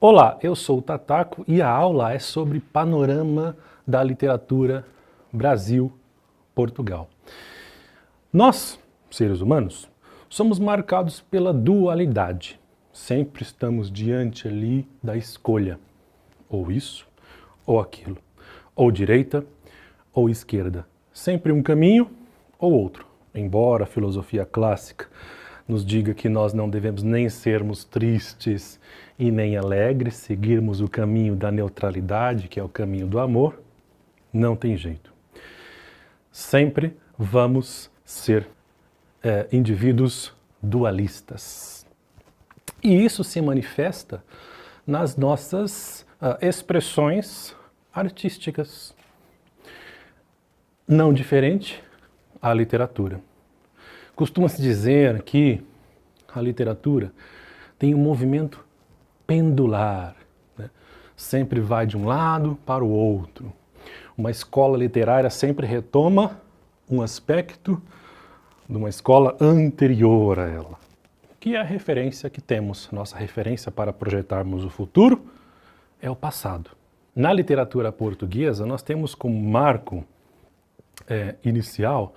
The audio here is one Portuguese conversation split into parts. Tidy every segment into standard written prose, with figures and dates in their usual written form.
Olá, eu sou o Tataco e a aula é sobre panorama da literatura Brasil-Portugal. Nós, seres humanos, somos marcados pela dualidade. Sempre estamos diante ali da escolha, ou isso, ou aquilo, ou direita, ou esquerda. Sempre um caminho ou outro, embora a filosofia clássica nos diga que nós não devemos nem sermos tristes e nem alegres, seguirmos o caminho da neutralidade, que é o caminho do amor, não tem jeito. Sempre vamos ser indivíduos dualistas. E isso se manifesta nas nossas expressões artísticas. Não diferente a literatura. Costuma-se dizer que a literatura tem um movimento pendular, né? Sempre vai de um lado para o outro. Uma escola literária sempre retoma um aspecto de uma escola anterior a ela, que é a referência que temos. Nossa referência para projetarmos o futuro é o passado. Na literatura portuguesa, nós temos como marco inicial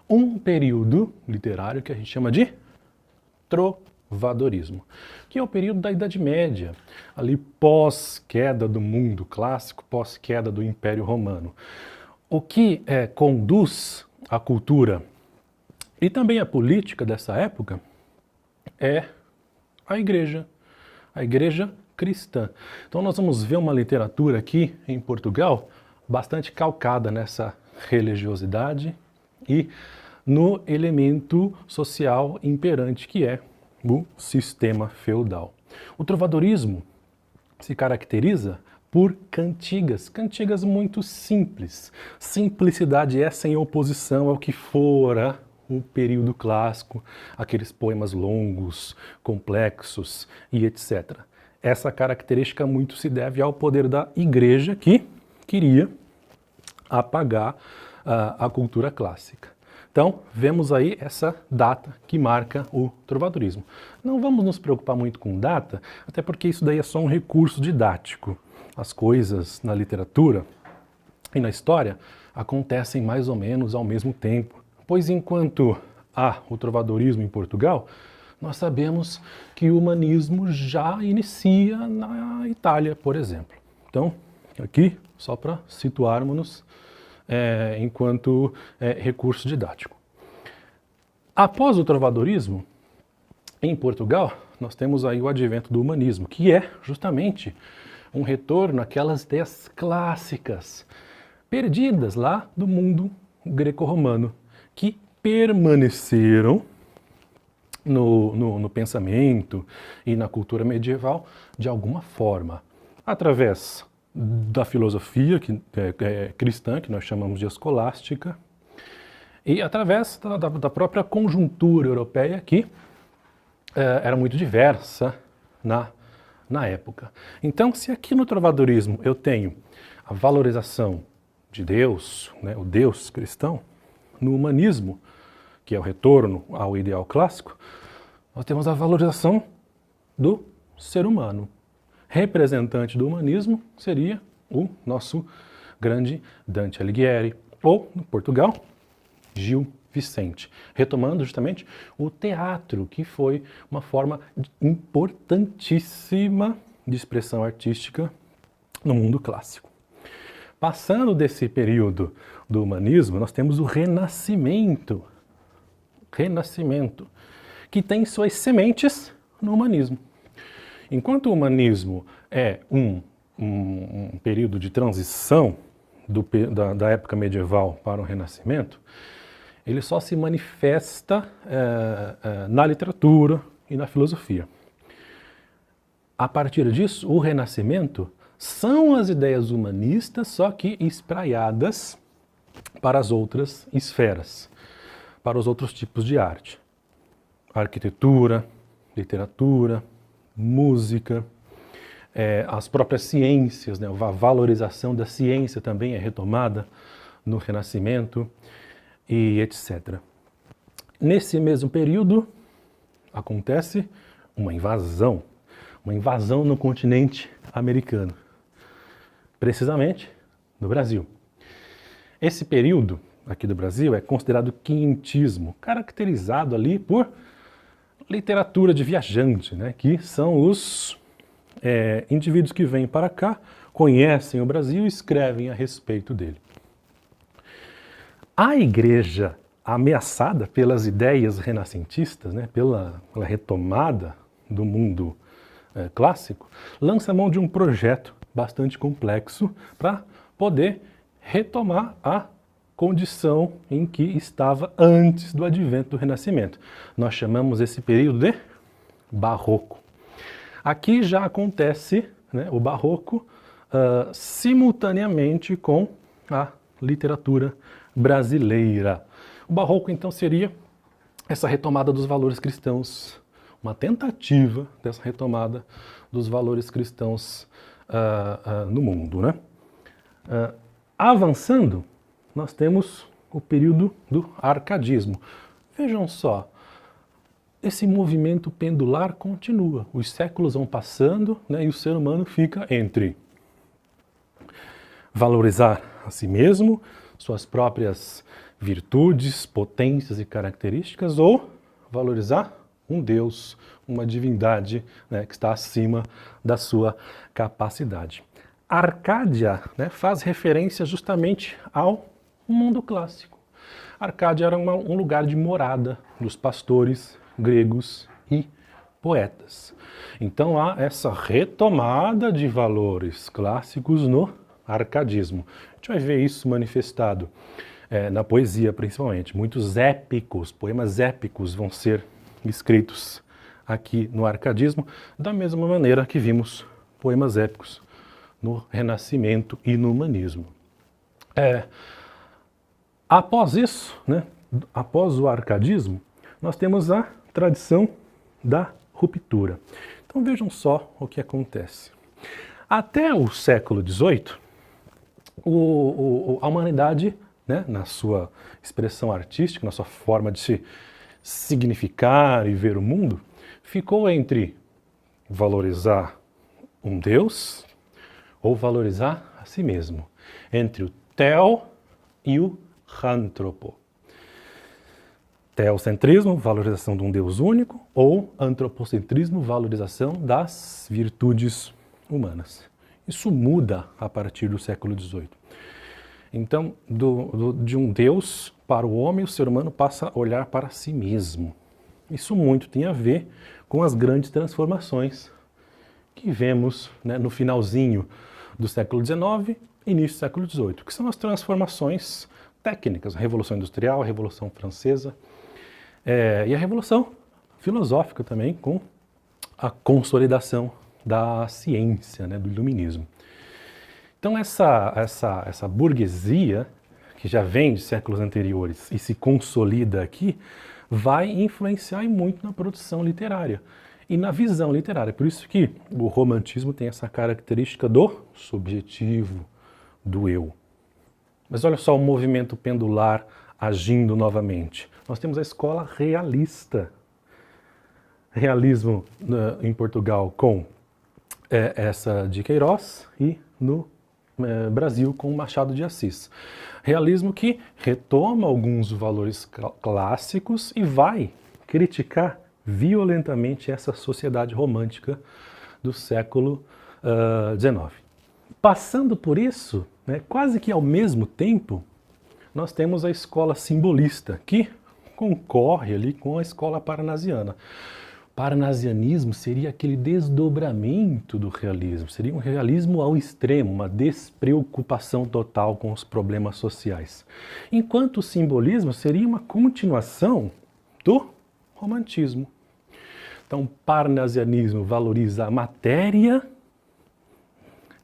um período literário que a gente chama de trovadorismo, que é o período da Idade Média, ali pós-queda do mundo clássico, pós-queda do Império Romano. O que conduz a cultura e também a política dessa época é a igreja cristã. Então nós vamos ver uma literatura aqui em Portugal bastante calcada nessa religiosidade e no elemento social imperante que é o sistema feudal. O trovadorismo se caracteriza por cantigas muito simples. Simplicidade essa em oposição ao que fora o período clássico, aqueles poemas longos, complexos e etc. Essa característica muito se deve ao poder da igreja que queria apagar a cultura clássica. Então, vemos aí essa data que marca o trovadorismo. Não vamos nos preocupar muito com data, até porque isso daí é só um recurso didático. As coisas na literatura e na história acontecem mais ou menos ao mesmo tempo. Pois enquanto há o trovadorismo em Portugal, nós sabemos que o humanismo já inicia na Itália, por exemplo. Então, aqui, só para situarmos-nos enquanto recurso didático. Após o trovadorismo, em Portugal, nós temos aí o advento do humanismo, que é justamente um retorno àquelas ideias clássicas, perdidas lá do mundo greco-romano, que permaneceram no pensamento e na cultura medieval de alguma forma, através da filosofia cristã, que nós chamamos de escolástica, e através da própria conjuntura europeia, que era muito diversa na época. Então, se aqui no trovadorismo eu tenho a valorização de Deus, né, o Deus cristão, no humanismo, que é o retorno ao ideal clássico, nós temos a valorização do ser humano. Representante do humanismo seria o nosso grande Dante Alighieri, ou, no Portugal, Gil Vicente, retomando justamente o teatro, que foi uma forma importantíssima de expressão artística no mundo clássico. Passando desse período do humanismo, nós temos o Renascimento, que tem suas sementes no humanismo. Enquanto o humanismo é um período de transição da época medieval para o Renascimento, ele só se manifesta na literatura e na filosofia. A partir disso, o Renascimento são as ideias humanistas, só que espraiadas para as outras esferas, para os outros tipos de arte. Arquitetura, literatura, música, as próprias ciências, né? A valorização da ciência também é retomada no Renascimento e etc. Nesse mesmo período acontece uma invasão uma invasão no continente americano, precisamente no Brasil. Esse período aqui do Brasil é considerado quinhentismo, caracterizado ali por literatura de viajante, né, que são os indivíduos que vêm para cá, conhecem o Brasil e escrevem a respeito dele. A igreja, ameaçada pelas ideias renascentistas, né, pela retomada do mundo clássico, lança mão de um projeto bastante complexo para poder retomar a condição em que estava antes do advento do Renascimento. Nós chamamos esse período de Barroco. Aqui já acontece, né, o Barroco simultaneamente com a literatura brasileira. O Barroco, então, seria essa retomada dos valores cristãos, uma tentativa dessa retomada dos valores cristãos no mundo, né? Avançando, nós temos o período do arcadismo. Vejam só, esse movimento pendular continua. Os séculos vão passando, né, e o ser humano fica entre valorizar a si mesmo, suas próprias virtudes, potências e características, ou valorizar um Deus, uma divindade, né, que está acima da sua capacidade. Arcádia, né, faz referência justamente ao mundo clássico. Arcádia era um lugar de morada dos pastores gregos e poetas. Então há essa retomada de valores clássicos no arcadismo. A gente vai ver isso manifestado na poesia, principalmente. Muitos épicos, poemas épicos vão ser escritos aqui no arcadismo, da mesma maneira que vimos poemas épicos no Renascimento e no humanismo. Após isso, né, após o arcadismo, nós temos a tradição da ruptura. Então vejam só o que acontece. Até o século XVIII, a humanidade, né, na sua expressão artística, na sua forma de se significar e ver o mundo, ficou entre valorizar um Deus ou valorizar a si mesmo, entre o theo e o antropo. Teocentrismo, valorização de um Deus único, ou antropocentrismo, valorização das virtudes humanas. Isso muda a partir do século XVIII. Então, de um Deus para o homem, o ser humano passa a olhar para si mesmo. Isso muito tem a ver com as grandes transformações que vemos, né, no finalzinho do século XIX e início do século XVIII, que são as transformações técnicas, a Revolução Industrial, a Revolução Francesa e a Revolução Filosófica também, com a consolidação da ciência, né, do iluminismo. Então essa burguesia, que já vem de séculos anteriores e se consolida aqui, vai influenciar muito na produção literária e na visão literária. Por isso que o romantismo tem essa característica do subjetivo, do eu. Mas olha só o movimento pendular agindo novamente. Nós temos a escola realista. Realismo em Portugal com essa de Queiroz e no Brasil com Machado de Assis. Realismo que retoma alguns valores clássicos e vai criticar violentamente essa sociedade romântica do século XIX. Passando por isso, né, quase que ao mesmo tempo, nós temos a escola simbolista, que concorre ali com a escola parnasiana. Parnasianismo seria aquele desdobramento do realismo, seria um realismo ao extremo, uma despreocupação total com os problemas sociais. Enquanto o simbolismo seria uma continuação do romantismo. Então, o parnasianismo valoriza a matéria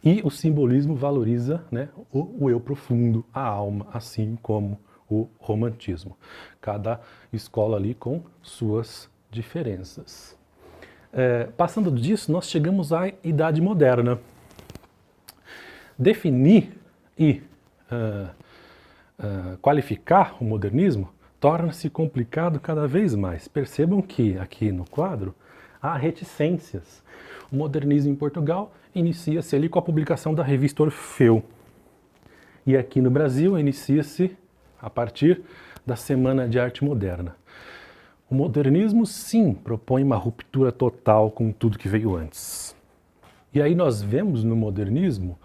e o simbolismo valoriza, né, o eu profundo, a alma, assim como o romantismo. Cada escola ali com suas diferenças. Passando disso, nós chegamos à Idade Moderna. Definir e qualificar o modernismo torna-se complicado cada vez mais. Percebam que aqui no quadro há reticências. O modernismo em Portugal inicia-se ali com a publicação da revista Orfeu. E aqui no Brasil inicia-se a partir da Semana de Arte Moderna. O modernismo, sim, propõe uma ruptura total com tudo que veio antes. E aí nós vemos no modernismo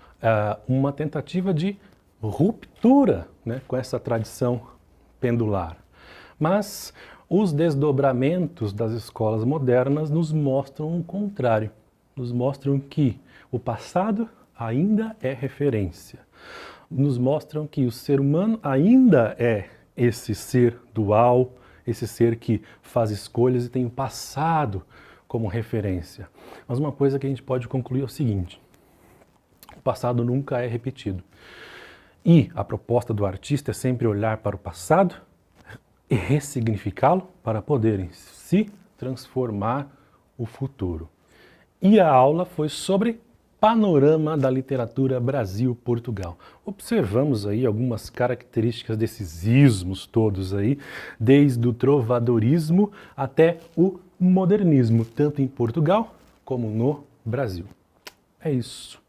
uma tentativa de ruptura, né, com essa tradição pendular. Mas os desdobramentos das escolas modernas nos mostram o contrário. Nos mostram que o passado ainda é referência. Nos mostram que o ser humano ainda é esse ser dual, esse ser que faz escolhas e tem o passado como referência. Mas uma coisa que a gente pode concluir é o seguinte: o passado nunca é repetido. E a proposta do artista é sempre olhar para o passado e ressignificá-lo para poder em si transformar o futuro. E a aula foi sobre panorama da literatura Brasil-Portugal. Observamos aí algumas características desses ismos todos aí, desde o trovadorismo até o modernismo, tanto em Portugal como no Brasil. É isso.